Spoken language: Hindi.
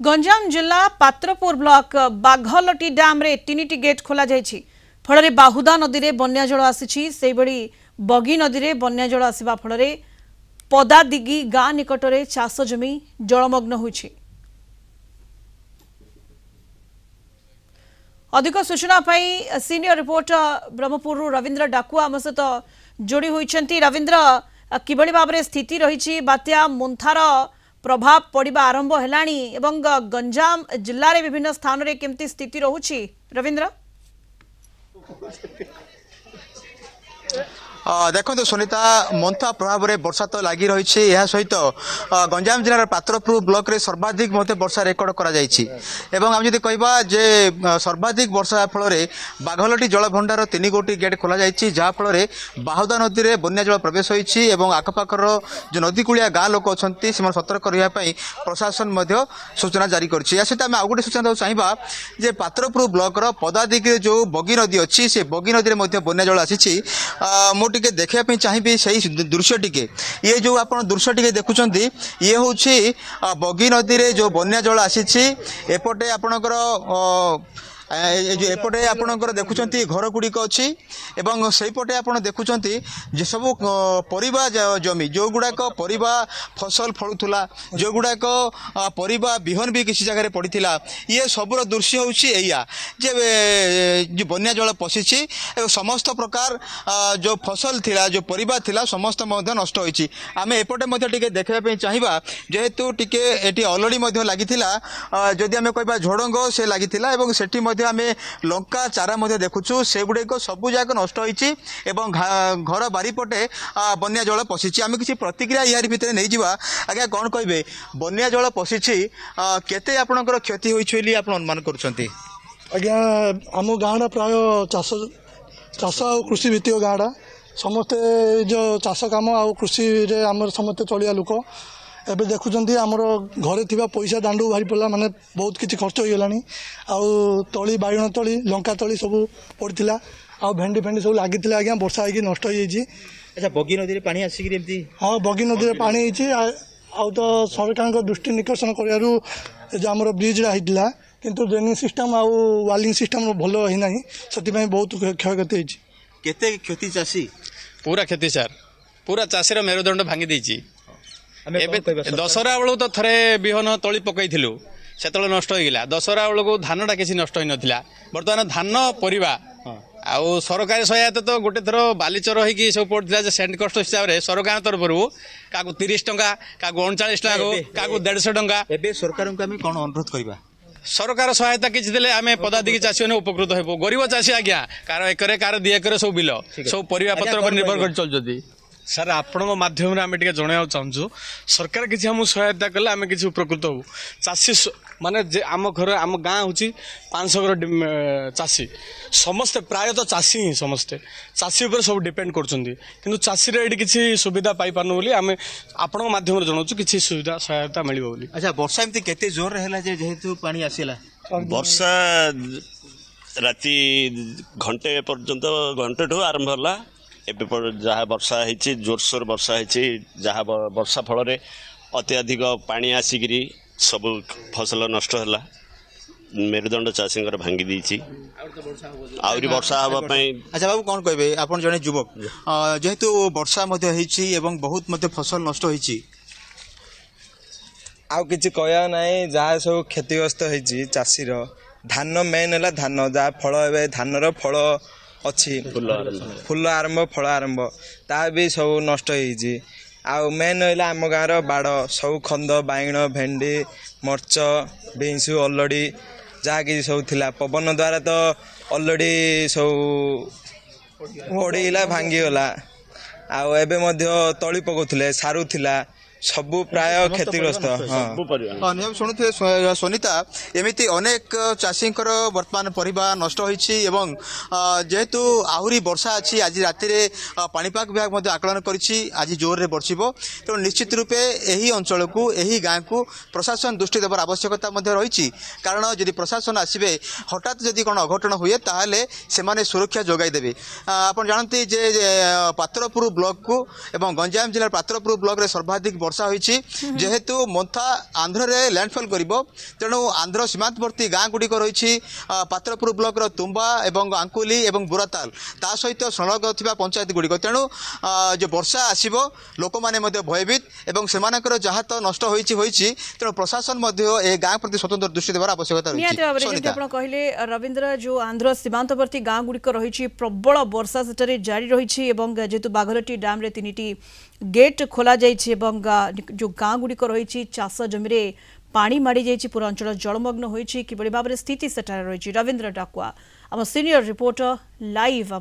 गंजाम जिला पात्रपुर ब्लॉक बाघलटी डैम रे 3टी गेट खोला जायछि फल बाहुदा नदी रे बन्या जल आसी से बगी नदी रे बन्या जल आसीबा फल पदादिगी गाँ निकट में चाष जमी जलमग्न होइछि। अधिक सूचना पाई सीनियर रिपोर्टर ब्रह्मपुर रविंद्र डाकुआ आम सहित जोड़ी होइछंती। रविंद्र किबळी भाव में स्थिति रही बात्या मुंथार प्रभाव पड़िबा आरंभ हेलाणी एवं गंजाम जिल्ला रे विभिन्न स्थान रे केमती स्थिति रहुछि रविंद्र? देखो सुनीता मंथा प्रभाव में वर्षा तो लगी रही सहित गंजाम जिलार पात्रपुर ब्लॉक रे सर्वाधिक वर्षा रेकर्ड करा एवं आम जदि कहबा जे सर्वाधिक वर्षा फल बाघलटी जल भंडार 3 गोटी गेट खोल जाफल बाहुदा नदी में बन्या जल प्रवेश होती आखपाखर जो नदी कूलिया गाँ लोक अच्छा से सतर्क रही प्रशासन सूचना जारी कर सहित आम आउ गोटे सूचना चाहिए जे पात्रपुर ब्लॉक पदादिगी जो बगी नदी अच्छी से बगी नदी में बन्या जल आसी टिके देखा चाहिए सही दृश्य टिके ये जो आप दृश्य टिके देखुं ये हूँ बगी नदी रे जो बन्या जल आसी एपटे आपणकर एपटे आपणकर देखुं घर गुड़िक अच्छी एवं से पटे आप देखुं जे सब परिबा जमी जो गुड़ाक परिबा फसल फलुला जो गुड़ाक परिबा बिहन भी किसी जगह पड़ता ये सबूर दृश्य हूँ जे बन्या जल पशिची समस्त प्रकार जो फसल थिला जो परिबा थिला समस्त नष्ट होइछि। आमे एपटे टिके देखा चाहिए जेहेतु टिके एटी अलरेडी लगी जदि आमे कहबा झोड़ंग से लगी एवं सेठी आम लंका चारा देखुचु से गुड़िक सबू जाक नष्ट होइछि एवं घर बारीपटे बन्या जल पशिछि। आम किसी प्रतिक्रिया यार भितर नहीं जावा आज्ञा कौन कहे बन्या जल पशिछि केते आपणकर क्षति होइछि आप अनुमान करुछंती? आज्ञा आम गाँडा प्राय चाष आ कृषि भित्तिक गाँडा समस्ते जो चाष कम आ कृषि आम समस्ते चलिया लोक एबे देखुंत आमर घरे थिबा पैसा दांडू बाहरी पड़ा माने बहुत किसी खर्च हो गलानी तली बाइगण तली लंका तली सब पड़ता आ भेंडी फेंडी सब लगी आज्ञा वर्षा होगी नष्ट हो जाइए। अच्छा बगी नदी में पानी आसिक हाँ बगी नदी में पानी आउ तो सरकार दृष्टि निकर्षण कर आमर ब्रिजा होता किंतु ड्रेनिंग सिस्टम आउ वालिंग सिस्टम भल होना से बहुत क्षयक्षति केते क्षति चाषी पूरा क्षति सार पूरा चाषीर मेरुदंड भांगी देछि। दशहरा बेलू तो थे बिहन तली पकई से नष्ट हो गला दशहरा बेलू धानटा किसी नष्ट हो नाला बर्तमान धान परिबा आउ सरकारी सहायता तो गोटे थर बालीचर होगी सब पड़ता सेंट कस्ट हिसाब से सरकार तरफ क्या 30 टंका क्या 39 टंका क्या 150 टंका एबे सरकार को आम कौन अनुरोध करवा सरकार सहायता किसी देले आम पदाधिकी चाषी मैंने उपकृत हो गरीब चाषी आज्ञा कार एकरे कार 2 एकर सब बिल सब परिबा पत्र पर निर्भर कर चलती सर आपण माध्यम आम टे जन चाहूँ सरकार किसी आम सहायता कले आम किसी उपकृत हो चाषी माने आम घर आम गाँ हूँ 500 घर चाषी समस्ते प्रायतः चाषी ही समस्ते चाषी उपर सब डिपेंड कर चाषी ये किसी सुविधा पाई पारनु बोली आम आपण माध्यम जनाऊँ किसी सुविधा सहायता मिल बोली। अच्छा वर्षा एमती केते जोर है जेहेतु पानी आसला वर्षा राति घंटे पर्यंत घंटे ठू आरंभ है एवं जहाँ वर्षा होती जोरसोर वर्षा होती जहाँ वर्षा फल अत्याधिक पानी आसिक सब फसल नष्ट है मेरुदंड चाषी भांगी देछि आउरी वर्षा हाँवाई। अच्छा बाबू कौन कहे आप जड़े युवक जेहेतु वर्षा एवं बहुत फसल नष्ट होती आउ किसी कहया नाई जहाँ सब क्षतिग्रस्त होती चाषीर धान मेन है धान जहाँ फल ए धानर फल अच्छी फूल आरंभ फल आरंभ ता भी सब नष्ट होती आउ मेन है आम गाँव बाड़ सब खंद बाइगण भेंडी मर्च बीन्स अलरेडी जहाँ कि सब थिला पवन द्वारा तो अलरेडी सब पड़गला भांगीगला आउ एबे मध्य तली पकाउथिले सारू थिला सबू प्राय क्षतिग्रस्त। हाँ शुणुथे सुनीता एमती अनेक चाषी बर्तमान परिबा नष्ट होइछि एवं जेहेतु आहुरी वर्षा अच्छी आज राति पाणीपाग विभाग आकलन करिछि आज जोर रे बरसिबो तो निश्चित रूपे यही अंचल को यही गाँ को प्रशासन दृष्टि देवार आवश्यकता रही कारण जदि प्रशासन आसबे हठात जदि कौन अघटन हुए ताहले सेमाने सुरक्षा जोगाई देबे। आप जानते जे पात्रपुर ब्लॉक को एवं गंजाम जिला पात्रपुर ब्लॉक रे सर्वाधिक वर्षा होईछि जेहेतु मोन्था आंध्र रे लैंडफॉल करिवो तेणु आंध्र सीमांतवर्ती गाँ गुड़िक रही पात्रपुर ब्लॉक रो तुम्बा एवं आंकुली एवं बुराताल ता सहित संलग्न थिबा पंचायत गुड़िक तेणु जो वर्षा आसीबो लोक माने मध्ये भयभीत एवं सेमानकर जहाँ तो नष्ट होईछि तेणु प्रशासन मध्ये ए गाँ प्रति स्वतंत्र दृष्टि देवार आवश्यकता रही कहले रविंद्र जो आंध्र सीमांतवर्ती गाँ गुड़िक रही प्रबल वर्षा सेठारे जारी रही जेहेतु बाघरटी डैम रे 3टी गेट खोल जो गाँ गुड़िक रही चाष जमी पानी माड़ी जाइए पूरा अंचल जलमग्न होती कि भाव में स्थिति सेठारे रही रविंद्र डाकुआ आम सीनियर रिपोर्टर लाइव